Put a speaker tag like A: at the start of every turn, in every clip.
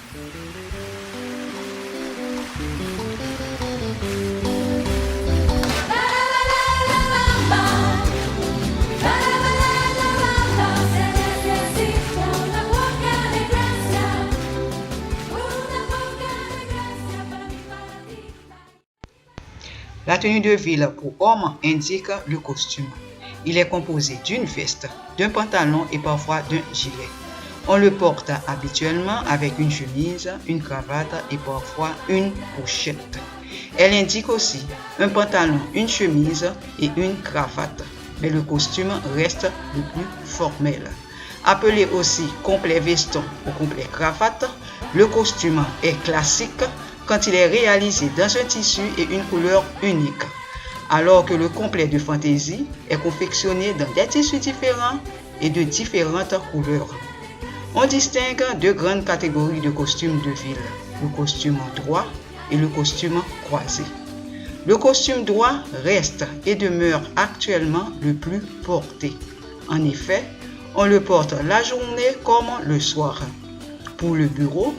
A: La tenue de ville pour hommes indique le costume. Il est composé d'une veste, d'un pantalon et parfois d'un gilet. On le porte habituellement avec une chemise, une cravate et parfois une pochette. Elle indique aussi un pantalon, une chemise et une cravate. Mais le costume reste le plus formel. Appelé aussi complet veston ou complet cravate, le costume est classique quand il est réalisé dans un tissu et une couleur unique, alors que le complet de fantaisie est confectionné dans des tissus différents et de différentes couleurs. On distingue deux grandes catégories de costumes de ville, le costume droit et le costume croisé. Le costume droit reste et demeure actuellement le plus porté. En effet, on le porte la journée comme le soir, pour le bureau,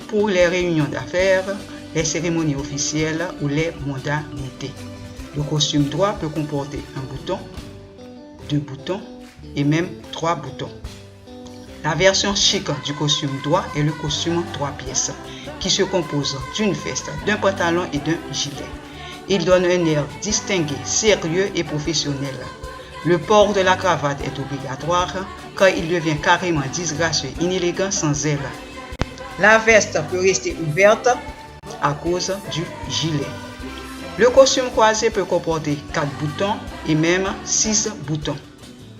A: pour les réunions d'affaires, les cérémonies officielles ou les mondanités. Le costume droit peut comporter un bouton, 2 boutons et même 3 boutons. La version chic du costume droit est le costume 3 pièces, qui se compose d'une veste, d'un pantalon et d'un gilet. Il donne un air distingué, sérieux et professionnel. Le port de la cravate est obligatoire car il devient carrément disgracieux, inélégant sans elle. La veste peut rester ouverte à cause du gilet. Le costume croisé peut comporter 4 boutons et même 6 boutons.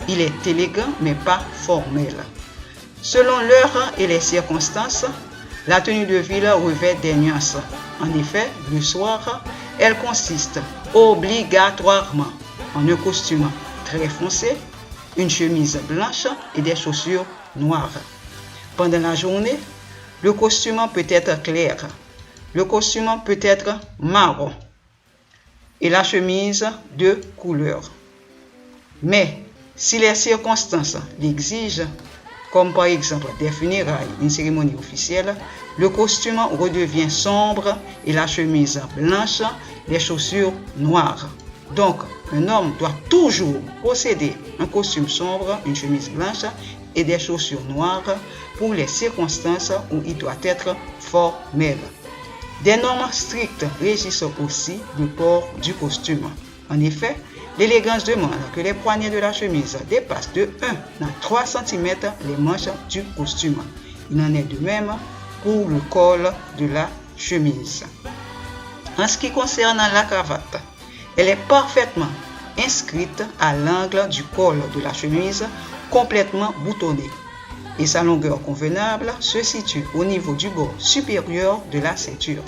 A: Il est élégant mais pas formel. Selon l'heure et les circonstances, la tenue de ville revêt des nuances. En effet, le soir, elle consiste obligatoirement en un costume très foncé, une chemise blanche et des chaussures noires. Pendant la journée, le costume peut être clair, le costume peut être marron et la chemise de couleur. Mais si les circonstances l'exigent, comme par exemple des funérailles, une cérémonie officielle, le costume redevient sombre et la chemise blanche, les chaussures noires. Donc, un homme doit toujours posséder un costume sombre, une chemise blanche et des chaussures noires pour les circonstances où il doit être formel. Des normes strictes régissent aussi le port du costume. En effet, l'élégance demande que les poignets de la chemise dépassent de 1 à 3 cm les manches du costume. Il en est de même pour le col de la chemise. En ce qui concerne la cravate, elle est parfaitement inscrite à l'angle du col de la chemise, complètement boutonnée, et sa longueur convenable se situe au niveau du bord supérieur de la ceinture.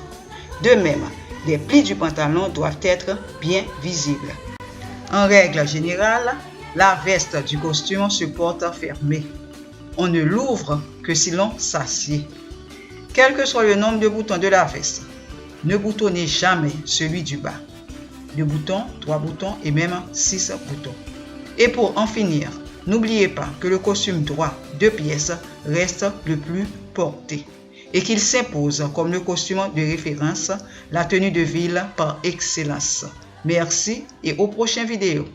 A: De même, les plis du pantalon doivent être bien visibles. En règle générale, la veste du costume se porte fermée. On ne l'ouvre que si l'on s'assied. Quel que soit le nombre de boutons de la veste, ne boutonnez jamais celui du bas. 2 boutons, 3 boutons et même 6 boutons. Et pour en finir, n'oubliez pas que le costume droit 2 pièces reste le plus porté et qu'il s'impose comme le costume de référence, la tenue de ville par excellence. Merci et aux prochaines vidéos.